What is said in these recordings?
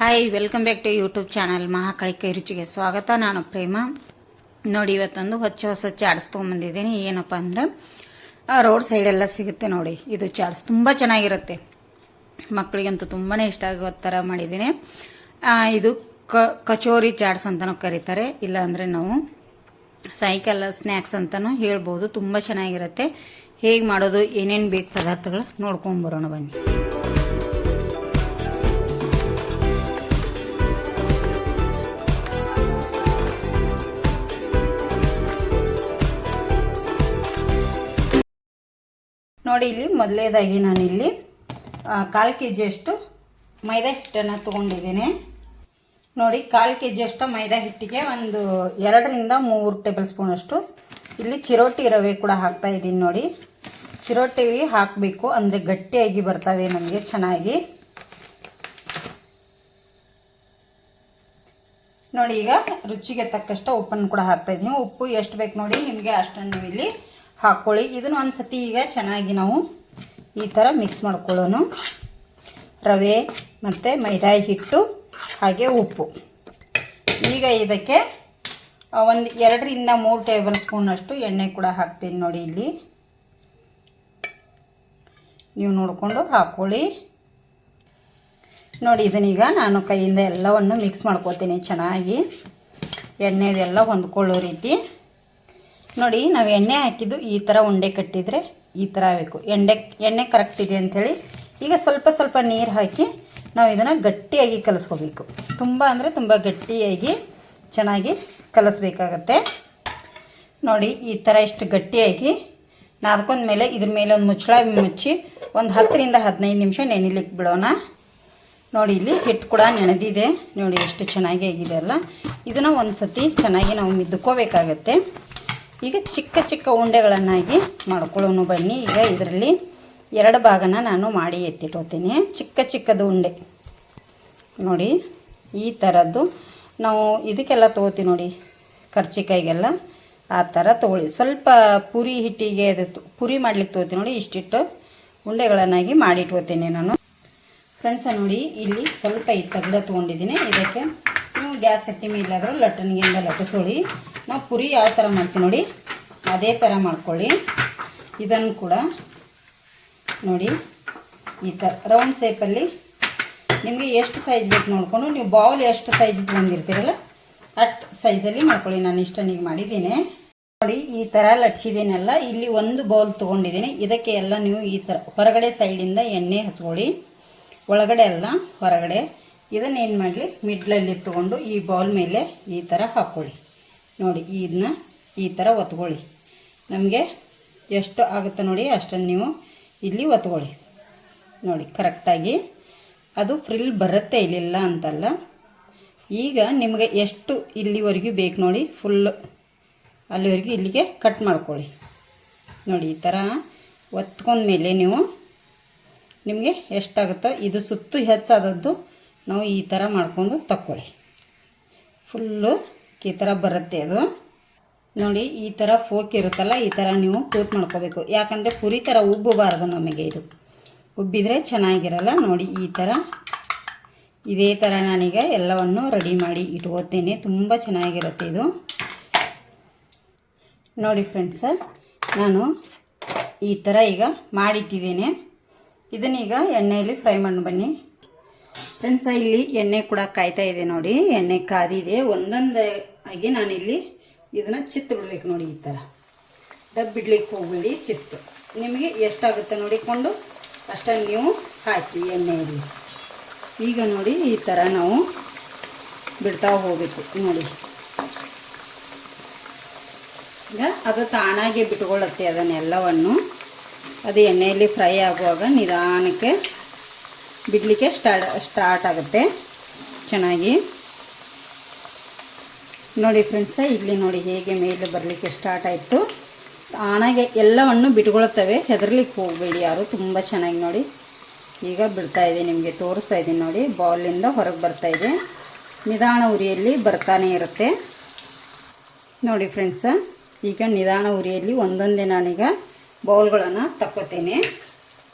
Hi, welcome back to YouTube channel Mahakali ಕೈ ರುಚಿಗೆ ಸ್ವಾಗತ. ನಾನು ಪ್ರೇಮ. ನೋಡಿ, ಇವತ್ತೊಂದು ಹೊಸ ಚಾಟ್ಸ್ ತೊಗೊಂಬಂದಿದ್ದೀನಿ. ಏನಪ್ಪ ಅಂದ್ರೆ ರೋಡ್ ಸೈಡೆಲ್ಲ ಸಿಗುತ್ತೆ ನೋಡಿ. ಇದು ಚಾಟ್ಸ್ ತುಂಬ ಚೆನ್ನಾಗಿರುತ್ತೆ, ಮಕ್ಕಳಿಗಂತೂ ತುಂಬಾ ಇಷ್ಟ ಆಗೋ ಥರ ಮಾಡಿದ್ದೀನಿ. ಇದು ಕಚೋರಿ ಚಾಟ್ಸ್ ಅಂತಲೂ ಕರೀತಾರೆ, ಇಲ್ಲಾಂದರೆ ನಾವು ಸಾಯಂಕಾಲ ಸ್ನ್ಯಾಕ್ಸ್ ಅಂತಲೂ ಹೇಳ್ಬೋದು. ತುಂಬ ಚೆನ್ನಾಗಿರುತ್ತೆ. ಹೇಗೆ ಮಾಡೋದು, ಏನೇನು ಬೇಕು ಪದಾರ್ಥಗಳು ನೋಡ್ಕೊಂಬರೋಣ ಬನ್ನಿ. ನೋಡಿ, ಇಲ್ಲಿ ಮೊದಲೇದಾಗಿ ನಾನಿಲ್ಲಿ 1/4 kg ಅಷ್ಟು ಮೈದಾ ಹಿಟ್ಟನ್ನು ತೊಗೊಂಡಿದ್ದೀನಿ. ನೋಡಿ, 1/4 kg ಅಷ್ಟು ಮೈದಾ ಹಿಟ್ಟಿಗೆ ಒಂದು 2ರಿಂದ 3 ಟೇಬಲ್ ಸ್ಪೂನ್ ಅಷ್ಟು ಇಲ್ಲಿ ಚಿರೋಟಿ ರವೆ ಕೂಡ ಹಾಕ್ತಾ ಇದ್ದೀನಿ. ನೋಡಿ, ಚಿರೋಟಿ ಹಾಕಬೇಕು, ಅಂದರೆ ಗಟ್ಟಿಯಾಗಿ ಬರ್ತವೆ ನಮಗೆ ಚೆನ್ನಾಗಿ. ನೋಡಿ, ಈಗ ರುಚಿಗೆ ತಕ್ಕಷ್ಟು ಉಪ್ಪನ್ನು ಕೂಡ ಹಾಕ್ತಾ ಇದ್ದೀನಿ. ಉಪ್ಪು ಎಷ್ಟು ಬೇಕು ನೋಡಿ ನಿಮಗೆ ಅಷ್ಟನ್ನು ನೀವು ಇಲ್ಲಿ ಹಾಕ್ಕೊಳ್ಳಿ. ಇದನ್ನು ಒಂದು ಸತಿ ಈಗ ಚೆನ್ನಾಗಿ ನಾವು ಈ ಥರ ಮಿಕ್ಸ್ ಮಾಡ್ಕೊಳ್ಳೋಣ. ರವೆ ಮತ್ತು ಮೈದಾ ಹಿಟ್ಟು ಹಾಗೆ ಉಪ್ಪು. ಈಗ ಇದಕ್ಕೆ ಒಂದು 2ರಿಂದ 3 ಟೇಬಲ್ ಸ್ಪೂನಷ್ಟು ಎಣ್ಣೆ ಕೂಡ ಹಾಕ್ತೀನಿ. ನೋಡಿ, ಇಲ್ಲಿ ನೀವು ನೋಡಿಕೊಂಡು ಹಾಕ್ಕೊಳ್ಳಿ. ನೋಡಿ, ಇದನ್ನೀಗ ನಾನು ಕೈಯಿಂದ ಎಲ್ಲವನ್ನು ಮಿಕ್ಸ್ ಮಾಡ್ಕೋತೀನಿ ಚೆನ್ನಾಗಿ, ಎಣ್ಣೆದೆಲ್ಲ ಹೊಂದ್ಕೊಳ್ಳೋ ರೀತಿ. ನೋಡಿ, ನಾವು ಎಣ್ಣೆ ಹಾಕಿದ್ದು ಈ ಥರ ಉಂಡೆ ಕಟ್ಟಿದರೆ ಈ ಥರ ಆಗಬೇಕು. ಎಣ್ಣೆ ಕರೆಕ್ಟ್ ಇದೆ ಅಂಥೇಳಿ ಈಗ ಸ್ವಲ್ಪ ನೀರು ಹಾಕಿ ನಾವು ಇದನ್ನು ಗಟ್ಟಿಯಾಗಿ ಕಲಿಸ್ಕೋಬೇಕು. ತುಂಬ ಅಂದರೆ ತುಂಬ ಗಟ್ಟಿಯಾಗಿ ಚೆನ್ನಾಗಿ ಕಲಿಸ್ಬೇಕಾಗತ್ತೆ. ನೋಡಿ, ಈ ಥರ ಇಷ್ಟು ಗಟ್ಟಿಯಾಗಿ ನಾದ್ಕೊಂಡ್ಮೇಲೆ ಇದ್ರ ಮೇಲೆ ಒಂದು ಮುಚ್ಚಳ ಮುಚ್ಚಿ ಒಂದು 10ರಿಂದ 15 ನಿಮಿಷ ನೆನಿಲಿಕ್ಕೆ ಬಿಡೋಣ. ನೋಡಿ, ಇಲ್ಲಿ ಹಿಟ್ಟು ಕೂಡ ನೆನೆದಿದೆ. ನೋಡಿ, ಎಷ್ಟು ಚೆನ್ನಾಗಿ ಆಗಿದೆ ಅಲ್ಲ. ಇದನ್ನು ಒಂದು ಸತಿ ಚೆನ್ನಾಗಿ ನಾವು ಮಿದ್ಕೋಬೇಕಾಗತ್ತೆ. ಈಗ ಚಿಕ್ಕ ಉಂಡೆಗಳನ್ನಾಗಿ ಮಾಡ್ಕೊಳ್ಳೋಣ ಬನ್ನಿ. ಈಗ ಇದರಲ್ಲಿ 2 ಭಾಗನ ನಾನು ಮಾಡಿ ಎತ್ತಿಟ್ಕೋತೀನಿ. ಚಿಕ್ಕದು ಉಂಡೆ ನೋಡಿ, ಈ ಥರದ್ದು ನಾವು ಇದಕ್ಕೆಲ್ಲ ತೊಗೋತೀವಿ ನೋಡಿ, ಕರ್ಚಿಕಾಯಿಗೆಲ್ಲ ಆ ಥರ ತೊಗೊಳ್ಳಿ. ಸ್ವಲ್ಪ ಪುರಿ ಹಿಟ್ಟಿಗೆ ಪುರಿ ಮಾಡ್ಲಿಕ್ಕೆ ತೊಗೋತೀನಿ ನೋಡಿ. ಇಷ್ಟಿಟ್ಟು ಉಂಡೆಗಳನ್ನಾಗಿ ಮಾಡಿಟ್ಕೋತೀನಿ ನಾನು. ಫ್ರೆಂಡ್ಸ, ನೋಡಿ, ಇಲ್ಲಿ ಸ್ವಲ್ಪ ಈ ತಗಡ ತೊಗೊಂಡಿದ್ದೀನಿ. ಇದಕ್ಕೆ ನೀವು ಗ್ಯಾಸ್ ಕಟ್ಟಿ ಮೇಲಾದರೂ ಲಟ್ಟಣಿಗೆಯಿಂದ ಲಟ್ಟಿಸೋಳಿ. ನಾವು ಪುರಿ ಯಾವ ಥರ ಮಾಡ್ತೀವಿ ನೋಡಿ ಅದೇ ಥರ ಮಾಡ್ಕೊಳ್ಳಿ. ಇದನ್ನು ಕೂಡ ನೋಡಿ, ಈ ಥರ ರೌಂಡ್ ಶೇಪಲ್ಲಿ ನಿಮಗೆ ಎಷ್ಟು ಸೈಜ್ ಬೇಕು ನೋಡಿಕೊಂಡು ನೀವು ಬೌಲ್ ಎಷ್ಟು ಸೈಜ್ ತೊಗೊಂಡಿರ್ತೀರಲ್ಲ ಅಷ್ಟು ಸೈಜಲ್ಲಿ ಮಾಡ್ಕೊಳ್ಳಿ. ನಾನು ಇಷ್ಟನಿಗೆ ಮಾಡಿದ್ದೀನಿ ನೋಡಿ. ಈ ಥರ ಲಟ್ಸಿದ್ದೀನಲ್ಲ, ಇಲ್ಲಿ ಒಂದು ಬೌಲ್ ತೊಗೊಂಡಿದ್ದೀನಿ. ಇದಕ್ಕೆ ಎಲ್ಲ ನೀವು ಈ ಥರ ಹೊರಗಡೆ ಸೈಡಿಂದ ಎಣ್ಣೆ ಹಚ್ಕೊಳ್ಳಿ, ಒಳಗಡೆ ಎಲ್ಲ ಹೊರಗಡೆ. ಇದನ್ನೇನು ಮಾಡಲಿ, ಮಿಡ್ಲಲ್ಲಿ ತೊಗೊಂಡು ಈ ಬೌಲ್ ಮೇಲೆ ಈ ಥರ ಹಾಕ್ಕೊಳ್ಳಿ. ನೋಡಿ, ಇದನ್ನ ಈ ಥರ ಒತ್ಕೊಳ್ಳಿ. ನಮಗೆ ಎಷ್ಟು ಆಗುತ್ತೆ ನೋಡಿ ಅಷ್ಟನ್ನು ನೀವು ಇಲ್ಲಿ ಒತ್ಕೊಳ್ಳಿ. ನೋಡಿ, ಕರೆಕ್ಟಾಗಿ ಅದು ಫ್ರಿಲ್ ಬರುತ್ತೆ, ಇಲ್ಲಿಲ್ಲ ಅಂತಲ್ಲ. ಈಗ ನಿಮಗೆ ಎಷ್ಟು ಇಲ್ಲಿವರೆಗೂ ಬೇಕು ನೋಡಿ, ಫುಲ್ ಅಲ್ಲಿವರೆಗೂ ಇಲ್ಲಿಗೆ ಕಟ್ ಮಾಡ್ಕೊಳ್ಳಿ. ನೋಡಿ, ಈ ಥರ ಒತ್ಕೊಂಡ್ಮೇಲೆ ನೀವು ನಿಮಗೆ ಎಷ್ಟಾಗುತ್ತೋ ಇದು ಸುತ್ತು ಹೆಚ್ಚಾದದ್ದು ನಾವು ಈ ಥರ ಮಾಡ್ಕೊಂಡು ತಕ್ಕೊಳ್ಳಿ. ಫುಲ್ಲು ಈ ಥರ ಬರುತ್ತೆ ಅದು. ನೋಡಿ, ಈ ಥರ ಫೋಕ್ ಇರುತ್ತಲ್ಲ, ಈ ಥರ ನೀವು ತೂತ್ ಮಾಡ್ಕೋಬೇಕು. ಯಾಕಂದರೆ ಪುರಿ ಥರ ಉಬ್ಬಬಾರ್ದು ನಮಗೆ. ಇದು ಉಬ್ಬಿದರೆ ಚೆನ್ನಾಗಿರಲ್ಲ. ನೋಡಿ, ಈ ಥರ ಇದೇ ಥರ ನಾನೀಗ ಎಲ್ಲವನ್ನು ರೆಡಿ ಮಾಡಿ ಇಟ್ಕೋತೇನೆ. ತುಂಬ ಚೆನ್ನಾಗಿರುತ್ತೆ ಇದು. ನೋಡಿ ಫ್ರೆಂಡ್ಸ, ನಾನು ಈ ಥರ ಈಗ ಮಾಡಿಟ್ಟಿದ್ದೇನೆ. ಇದನ್ನೀಗ ಎಣ್ಣೆಯಲ್ಲಿ ಫ್ರೈ ಮಾಡಿ ಬನ್ನಿ. ಫ್ರೆಂಡ್ಸ, ಇಲ್ಲಿ ಎಣ್ಣೆ ಕೂಡ ಕಾಯ್ತಾ ಇದೆ ನೋಡಿ. ಎಣ್ಣೆ ಕಾದಿದೆ. ಒಂದೊಂದಾಗಿ ನಾನಿಲ್ಲಿ ಇದನ್ನು ಚಿತ್ತು ಬಿಡ್ಬೇಕು ನೋಡಿ. ಈ ಥರ ಬಿಡ್ಲಿಕ್ಕೆ ಹೋಗಬೇಡಿ, ಚಿತ್ತು ನಿಮಗೆ ಎಷ್ಟಾಗುತ್ತೆ ನೋಡಿಕೊಂಡು ಅಷ್ಟನ್ನು ನೀವು ಹಾಕಿ ಎಣ್ಣೆಯಲ್ಲಿ. ಈಗ ನೋಡಿ, ಈ ಥರ ನಾವು ಬಿಡ್ತಾ ಹೋಗಬೇಕು. ನೋಡಿ, ಈಗ ಅದು ತಾನಾಗೆ ಬಿಟ್ಕೊಳ್ಳುತ್ತೆ ಅದನ್ನೆಲ್ಲವನ್ನು. ಅದು ಎಣ್ಣೆಯಲ್ಲಿ ಫ್ರೈ ಆಗುವಾಗ ನಿಧಾನಕ್ಕೆ ಬಿಡಲಿಕ್ಕೆ ಸ್ಟಾರ್ಟ್ ಆಗುತ್ತೆ ಚೆನ್ನಾಗಿ. ನೋಡಿ ಫ್ರೆಂಡ್ಸ, ಇಲ್ಲಿ ನೋಡಿ ಹೇಗೆ ಮೇಲೆ ಬರಲಿಕ್ಕೆ ಸ್ಟಾರ್ಟ್ ಆಯಿತು. ತಾನಾಗೆ ಎಲ್ಲವನ್ನು ಬಿಟ್ಕೊಳ್ತವೆ, ಹೆದರ್ಲಿಕ್ಕೆ ಹೋಗಬೇಡಿ ಯಾರು. ತುಂಬ ಚೆನ್ನಾಗಿ ನೋಡಿ ಈಗ ಬಿಡ್ತಾ ಇದೆ, ನಿಮಗೆ ತೋರಿಸ್ತಾ ಇದ್ದೀನಿ ನೋಡಿ. ಬೌಲಿಂದ ಹೊರಗೆ ಬರ್ತಾಯಿದೆ. ನಿಧಾನ ಉರಿಯಲ್ಲಿ ಬರ್ತಾನೆ ಇರುತ್ತೆ ನೋಡಿ ಫ್ರೆಂಡ್ಸ. ಈಗ ನಿಧಾನ ಉರಿಯಲ್ಲಿ ಒಂದೊಂದೇ ನಾನೀಗ ಬೌಲ್ಗಳನ್ನು ತಕ್ಕೋತೇನೆ.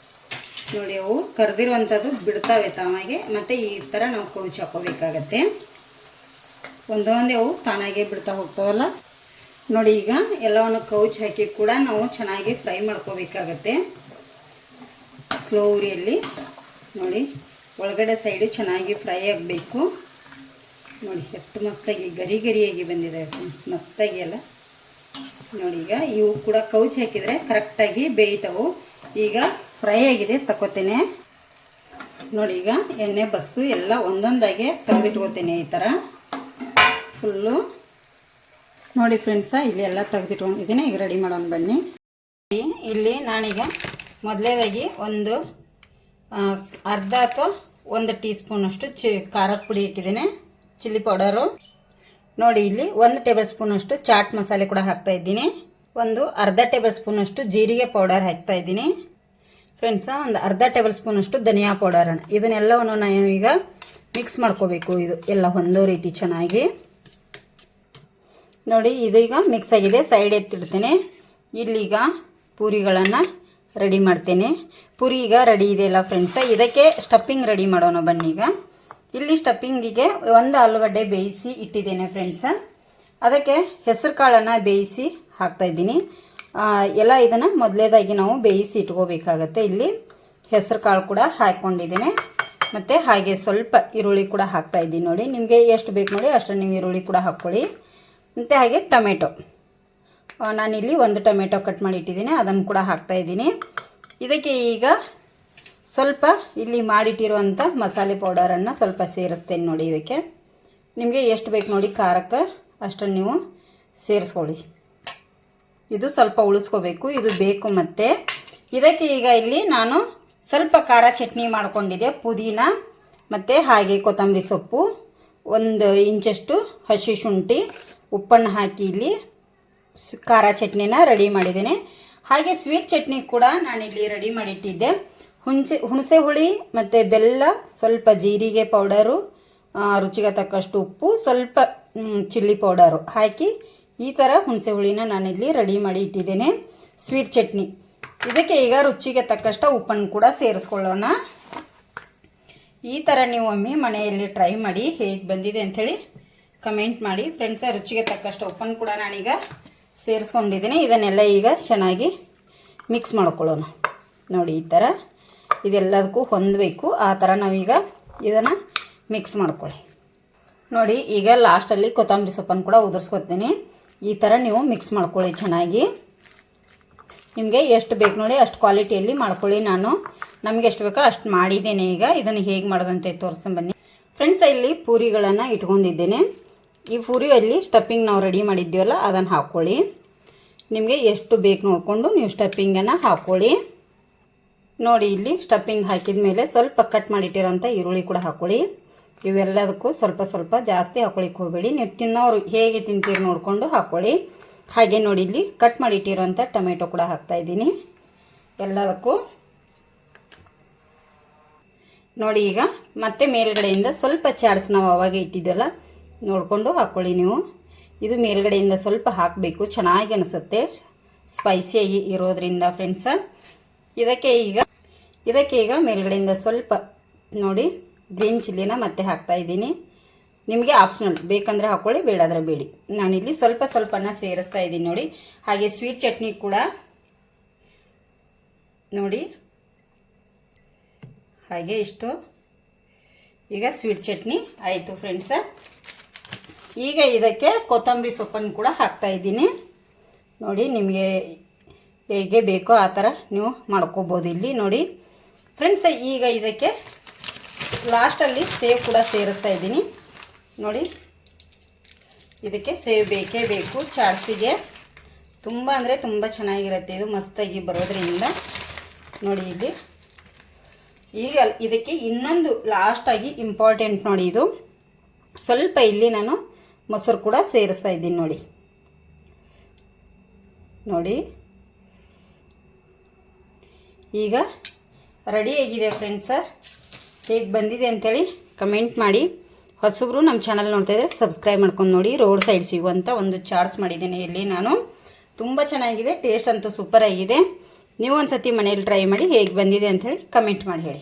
ನೋಡಿ ಅವು ಕರೆದಿರುವಂಥದ್ದು ಬಿಡ್ತಾವೆ ತಾವಾಗೆ, ಮತ್ತು ಈ ಥರ ನಾವು ಕೌಚ್ ಹಾಕೋಬೇಕಾಗತ್ತೆ. ಒಂದೊಂದೇ ಅವು ತಾನಾಗೆ ಬಿಡ್ತಾ ಹೋಗ್ತಾವಲ್ಲ. ನೋಡಿ ಈಗ ಎಲ್ಲವನ್ನು ಕೌಚ್ ಹಾಕಿ ಕೂಡ ನಾವು ಚೆನ್ನಾಗಿ ಫ್ರೈ ಮಾಡ್ಕೋಬೇಕಾಗತ್ತೆ ಸ್ಲೋ ಉರಿಯಲ್ಲಿ. ನೋಡಿ ಒಳಗಡೆ ಸೈಡು ಚೆನ್ನಾಗಿ ಫ್ರೈ ಆಗಬೇಕು. ನೋಡಿ ಎಷ್ಟು ಮಸ್ತಾಗಿ ಗರಿ ಗರಿಯಾಗಿ ಬಂದಿದೆ ಫ್ರೆಂಡ್ಸ್, ಮಸ್ತಾಗಿ ಎಲ್ಲ. ನೋಡಿ ಈಗ ಇವು ಕೂಡ ಕೌಚ್ ಹಾಕಿದರೆ ಕರೆಕ್ಟಾಗಿ ಬೇಯ್ತವು. ಈಗ ಫ್ರೈ ಆಗಿದೆ, ತಗೋತೇನೆ. ನೋಡಿ ಈಗ ಎಣ್ಣೆ ಬಸ್ದು ಎಲ್ಲ ಒಂದೊಂದಾಗೆ ತೆಗೆದಿಟ್ಕೋತೇನೆ ಈ ಥರ ಫುಲ್ಲು. ನೋಡಿ ಫ್ರೆಂಡ್ಸ, ಇಲ್ಲಿ ಎಲ್ಲ ತೆಗೆದಿಟ್ಕೊಂಡಿದ್ದೀನಿ. ಈಗ ರೆಡಿ ಮಾಡೋಣ ಬನ್ನಿ. ಇಲ್ಲಿ ನಾನೀಗ ಮೊದಲೇದಾಗಿ ಒಂದು ಅರ್ಧ ಅಥವಾ 1 ಟೀ ಸ್ಪೂನಷ್ಟು ಖಾರದ ಪುಡಿ ಹಾಕಿದ್ದೇನೆ, ಚಿಲ್ಲಿ ಪೌಡರು. ನೋಡಿ ಇಲ್ಲಿ 1 ಟೇಬಲ್ ಸ್ಪೂನಷ್ಟು ಚಾಟ್ ಮಸಾಲೆ ಕೂಡ ಹಾಕ್ತಾಯಿದ್ದೀನಿ. ಒಂದು ಅರ್ಧ ಟೇಬಲ್ ಸ್ಪೂನಷ್ಟು ಜೀರಿಗೆ ಪೌಡರ್ ಹಾಕ್ತಾಯಿದ್ದೀನಿ ಫ್ರೆಂಡ್ಸ. ಒಂದು ಅರ್ಧ ಟೇಬಲ್ ಸ್ಪೂನಷ್ಟು ಧನಿಯಾ ಪೌಡರ್. ಇದನ್ನೆಲ್ಲವನ್ನು ನಾವು ಈಗ ಮಿಕ್ಸ್ ಮಾಡ್ಕೋಬೇಕು. ಇದು ಎಲ್ಲ ಹೊಂದೋ ರೀತಿ ಚೆನ್ನಾಗಿ. ನೋಡಿ ಇದೀಗ ಮಿಕ್ಸ್ ಆಗಿದೆ, ಸೈಡ್ ಎತ್ತಿಡ್ತೇನೆ. ಇಲ್ಲೀಗ ಪೂರಿಗಳನ್ನು ರೆಡಿ ಮಾಡ್ತೇನೆ. ಪೂರಿ ಈಗ ರೆಡಿ ಇದೆಯಲ್ಲ ಫ್ರೆಂಡ್ಸ, ಇದಕ್ಕೆ ಸ್ಟಫಿಂಗ್ ರೆಡಿ ಮಾಡೋಣ ಬನ್ನೀಗ. ಇಲ್ಲಿ ಸ್ಟಫಿಂಗಿಗೆ 1 ಆಲೂಗಡ್ಡೆ ಬೇಯಿಸಿ ಇಟ್ಟಿದ್ದೇನೆ ಫ್ರೆಂಡ್ಸ. ಅದಕ್ಕೆ ಹೆಸರು ಕಾಳನ್ನು ಬೇಯಿಸಿ ಹಾಕ್ತಾಯಿದ್ದೀನಿ. ಎಲ್ಲ ಇದನ್ನು ಮೊದಲೇದಾಗಿ ನಾವು ಬೇಯಿಸಿ ಇಟ್ಕೋಬೇಕಾಗತ್ತೆ. ಇಲ್ಲಿ ಹೆಸರು ಕಾಳು ಕೂಡ ಹಾಕ್ಕೊಂಡಿದ್ದೇನೆ, ಮತ್ತು ಹಾಗೆ ಸ್ವಲ್ಪ ಈರುಳ್ಳಿ ಕೂಡ ಹಾಕ್ತಾಯಿದ್ದೀನಿ. ನೋಡಿ ನಿಮಗೆ ಎಷ್ಟು ಬೇಕು ನೋಡಿ ಅಷ್ಟು ನೀವು ಈರುಳ್ಳಿ ಕೂಡ ಹಾಕ್ಕೊಳ್ಳಿ. ಮತ್ತು ಹಾಗೆ ಟೊಮೆಟೊ, ನಾನಿಲ್ಲಿ 1 ಟೊಮೆಟೊ ಕಟ್ ಮಾಡಿ ಇಟ್ಟಿದ್ದೀನಿ, ಅದನ್ನು ಕೂಡ ಹಾಕ್ತಾಯಿದ್ದೀನಿ. ಇದಕ್ಕೆ ಈಗ ಸ್ವಲ್ಪ ಇಲ್ಲಿ ಮಾಡಿಟ್ಟಿರುವಂಥ ಮಸಾಲೆ ಪೌಡರನ್ನು ಸ್ವಲ್ಪ ಸೇರಿಸ್ತೇನೆ. ನೋಡಿ ಇದಕ್ಕೆ ನಿಮಗೆ ಎಷ್ಟು ಬೇಕು ನೋಡಿ ಖಾರಕ್ಕೆ ಅಷ್ಟನ್ನು ನೀವು ಸೇರಿಸ್ಕೊಳ್ಳಿ. ಇದು ಸ್ವಲ್ಪ ಉಳಿಸ್ಕೋಬೇಕು, ಇದು ಬೇಕು. ಮತ್ತು ಇದಕ್ಕೆ ಈಗ ಇಲ್ಲಿ ನಾನು ಸ್ವಲ್ಪ ಖಾರ ಚಟ್ನಿ ಮಾಡ್ಕೊಂಡಿದ್ದೆ, ಪುದೀನ ಮತ್ತು ಹಾಗೆ ಕೊತ್ತಂಬರಿ ಸೊಪ್ಪು, 1 ಇಂಚಷ್ಟು ಹಸಿ ಶುಂಠಿ, ಉಪ್ಪನ್ನು ಹಾಕಿ ಇಲ್ಲಿ ಖಾರ ಚಟ್ನಿನ ರೆಡಿ ಮಾಡಿದ್ದೇನೆ. ಹಾಗೆ ಸ್ವೀಟ್ ಚಟ್ನಿ ಕೂಡ ನಾನಿಲ್ಲಿ ರೆಡಿ ಮಾಡಿಟ್ಟಿದ್ದೆ. ಹುಣಸೆ ಹುಳಿ ಮತ್ತು ಬೆಲ್ಲ, ಸ್ವಲ್ಪ ಜೀರಿಗೆ ಪೌಡರು, ರುಚಿಗೆ ತಕ್ಕಷ್ಟು ಉಪ್ಪು, ಸ್ವಲ್ಪ ಚಿಲ್ಲಿ ಪೌಡರು ಹಾಕಿ ಈ ಥರ ಹುಣಸೆ ಹುಳಿನ ನಾನಿಲ್ಲಿ ರೆಡಿ ಮಾಡಿ ಇಟ್ಟಿದ್ದೇನೆ. ಸ್ವೀಟ್ ಚಟ್ನಿ ಇದಕ್ಕೆ ಈಗ ರುಚಿಗೆ ತಕ್ಕಷ್ಟು ಉಪ್ಪನ್ನು ಕೂಡ ಸೇರಿಸ್ಕೊಳ್ಳೋಣ. ಈ ಥರ ನೀವು ಒಮ್ಮೆ ಮನೆಯಲ್ಲಿ ಟ್ರೈ ಮಾಡಿ ಹೇಗೆ ಬಂದಿದೆ ಅಂಥೇಳಿ ಕಮೆಂಟ್ ಮಾಡಿ ಫ್ರೆಂಡ್ಸ. ರುಚಿಗೆ ತಕ್ಕಷ್ಟು ಉಪ್ಪನ್ನು ಕೂಡ ನಾನೀಗ ಸೇರಿಸ್ಕೊಂಡಿದ್ದೀನಿ. ಇದನ್ನೆಲ್ಲ ಈಗ ಚೆನ್ನಾಗಿ ಮಿಕ್ಸ್ ಮಾಡ್ಕೊಳ್ಳೋಣ. ನೋಡಿ ಈ ಥರ ಇದೆಲ್ಲದಕ್ಕೂ ಹೊಂದಬೇಕು, ಆ ಥರ ನಾವೀಗ ಇದನ್ನು ಮಿಕ್ಸ್ ಮಾಡ್ಕೊಳ್ಳಿ. ನೋಡಿ ಈಗ ಲಾಸ್ಟಲ್ಲಿ ಕೊತ್ತಂಬರಿ ಸೊಪ್ಪನ್ನು ಕೂಡ ಉದುರಿಸ್ಕೊತೀನಿ. ಈ ಥರ ನೀವು ಮಿಕ್ಸ್ ಮಾಡ್ಕೊಳ್ಳಿ ಚೆನ್ನಾಗಿ. ನಿಮಗೆ ಎಷ್ಟು ಬೇಕು ನೋಡಿ ಅಷ್ಟು ಕ್ವಾಲಿಟಿಯಲ್ಲಿ ಮಾಡ್ಕೊಳ್ಳಿ. ನಾನು ನಮಗೆ ಎಷ್ಟು ಬೇಕೋ ಅಷ್ಟು ಮಾಡಿದ್ದೇನೆ. ಈಗ ಇದನ್ನು ಹೇಗೆ ಮಾಡೋದಂತೆ ತೋರಿಸ್ತೀನಿ ಬನ್ನಿ ಫ್ರೆಂಡ್ಸ್. ಇಲ್ಲಿ ಪೂರಿಗಳನ್ನು ಇಟ್ಕೊಂಡಿದ್ದೇನೆ. ಈ ಪೂರಿಯಲ್ಲಿ ಸ್ಟಫಿಂಗ್ ನಾವು ರೆಡಿ ಮಾಡಿದ್ದೀವಲ್ಲ ಅದನ್ನು ಹಾಕ್ಕೊಳ್ಳಿ. ನಿಮಗೆ ಎಷ್ಟು ಬೇಕು ನೋಡಿಕೊಂಡು ನೀವು ಸ್ಟಫಿಂಗನ್ನು ಹಾಕ್ಕೊಳ್ಳಿ. ನೋಡಿ ಇಲ್ಲಿ ಸ್ಟಫಿಂಗ್ ಹಾಕಿದ ಮೇಲೆ ಸ್ವಲ್ಪ ಕಟ್ ಮಾಡಿಟ್ಟಿರೋಂಥ ಈರುಳ್ಳಿ ಕೂಡ ಹಾಕ್ಕೊಳ್ಳಿ. ಇವೆಲ್ಲದಕ್ಕೂ ಸ್ವಲ್ಪ ಸ್ವಲ್ಪ ಜಾಸ್ತಿ ಹಾಕ್ಕೊಳ್ಳಿಕ್ಕೆ ಹೋಗಬೇಡಿ, ನೀವು ತಿನ್ನೋರು ಹೇಗೆ ತಿಂತೀರಿ ನೋಡಿಕೊಂಡು ಹಾಕ್ಕೊಳ್ಳಿ. ಹಾಗೆ ನೋಡಿ ಇಲ್ಲಿ ಕಟ್ ಮಾಡಿಟ್ಟಿರೋಂಥ ಟೊಮೆಟೊ ಕೂಡ ಹಾಕ್ತಾಯಿದ್ದೀನಿ ಎಲ್ಲದಕ್ಕೂ. ನೋಡಿ ಈಗ ಮತ್ತೆ ಮೇಲ್ಗಡೆಯಿಂದ ಸ್ವಲ್ಪ ಚಾಟ್ಸ್ ನಾವು ಅವಾಗ ಇಟ್ಟಿದ್ದೆಲ್ಲ ನೋಡಿಕೊಂಡು ಹಾಕ್ಕೊಳ್ಳಿ ನೀವು. ಇದು ಮೇಲ್ಗಡೆಯಿಂದ ಸ್ವಲ್ಪ ಹಾಕಬೇಕು, ಚೆನ್ನಾಗಿ ಅನಿಸುತ್ತೆ ಸ್ಪೈಸಿಯಾಗಿ ಇರೋದ್ರಿಂದ ಫ್ರೆಂಡ್ಸ. ಇದಕ್ಕೆ ಈಗ ಮೇಲ್ಗಡೆಯಿಂದ ಸ್ವಲ್ಪ ನೋಡಿ ಗ್ರೀನ್ ಚಿಲ್ಲಿನ ಮತ್ತೆ ಹಾಕ್ತಾಯಿದ್ದೀನಿ. ನಿಮಗೆ ಆಪ್ಷನಲ್, ಬೇಕಂದರೆ ಹಾಕ್ಕೊಳ್ಳಿ, ಬೇಡಾದರೆ ಬೇಡಿ. ನಾನಿಲ್ಲಿ ಸ್ವಲ್ಪ ಸ್ವಲ್ಪನ ಸೇರಿಸ್ತಾ ಇದ್ದೀನಿ ನೋಡಿ. ಹಾಗೆ ಸ್ವೀಟ್ ಚಟ್ನಿ ಕೂಡ ನೋಡಿ ಹಾಗೆ ಇಷ್ಟು. ಈಗ ಸ್ವೀಟ್ ಚಟ್ನಿ ಆಯಿತು ಫ್ರೆಂಡ್ಸ. ಈಗ ಇದಕ್ಕೆ ಕೊತ್ತಂಬರಿ ಸೊಪ್ಪನ್ನು ಕೂಡ ಹಾಕ್ತಾಯಿದ್ದೀನಿ. ನೋಡಿ ನಿಮಗೆ ಹೇಗೆ ಬೇಕೋ ಆ ಥರ ನೀವು ಮಾಡ್ಕೋಬೋದು ಇಲ್ಲಿ ನೋಡಿ ಫ್ರೆಂಡ್ಸ್. ಈಗ ಇದಕ್ಕೆ ಲಾಸ್ಟಲ್ಲಿ ಸೇವ್ ಕೂಡ ಸೇರಿಸ್ತಾ ಇದ್ದೀನಿ ನೋಡಿ. ಇದಕ್ಕೆ ಸೇವ್ ಬೇಕೇ ಬೇಕು ಚಾಟ್ಸಿಗೆ, ತುಂಬ ಅಂದರೆ ತುಂಬ ಚೆನ್ನಾಗಿರುತ್ತೆ ಇದು, ಮಸ್ತಾಗಿ ಬರೋದ್ರಿಂದ. ನೋಡಿ ಇಲ್ಲಿ ಈಗ ಇದಕ್ಕೆ ಇನ್ನೊಂದು ಲಾಸ್ಟಾಗಿ ಇಂಪಾರ್ಟೆಂಟ್ ನೋಡಿ, ಇದು ಸ್ವಲ್ಪ ಇಲ್ಲಿ ನಾನು ಮೊಸರು ಕೂಡ ಸೇರಿಸ್ತಾ ಇದ್ದೀನಿ ನೋಡಿ. ನೋಡಿ ಈಗ ರೆಡಿಯಾಗಿದೆ ಫ್ರೆಂಡ್ಸ. ಹೇಗೆ ಬಂದಿದೆ ಅಂಥೇಳಿ ಕಮೆಂಟ್ ಮಾಡಿ. ಹೊಸಬ್ರು ನಮ್ಮ ಚಾನಲ್ ನೋಡ್ತಾ ಇದ್ದರೆ ಸಬ್ಸ್ಕ್ರೈಬ್ ಮಾಡ್ಕೊಂಡು ನೋಡಿ. ರೋಡ್ ಸೈಡ್ ಸಿಗುವಂಥ ಒಂದು ಚಾಟ್ಸ್ ಮಾಡಿದ್ದೇನೆ ಇಲ್ಲಿ ನಾನು, ತುಂಬ ಚೆನ್ನಾಗಿದೆ, ಟೇಸ್ಟ್ ಅಂತೂ ಸೂಪರ್ ಆಗಿದೆ. ನೀವು ಒಂದು ಸತಿ ಮನೇಲಿ ಟ್ರೈ ಮಾಡಿ ಹೇಗೆ ಬಂದಿದೆ ಅಂಥೇಳಿ ಕಮೆಂಟ್ ಮಾಡಿ ಹೇಳಿ.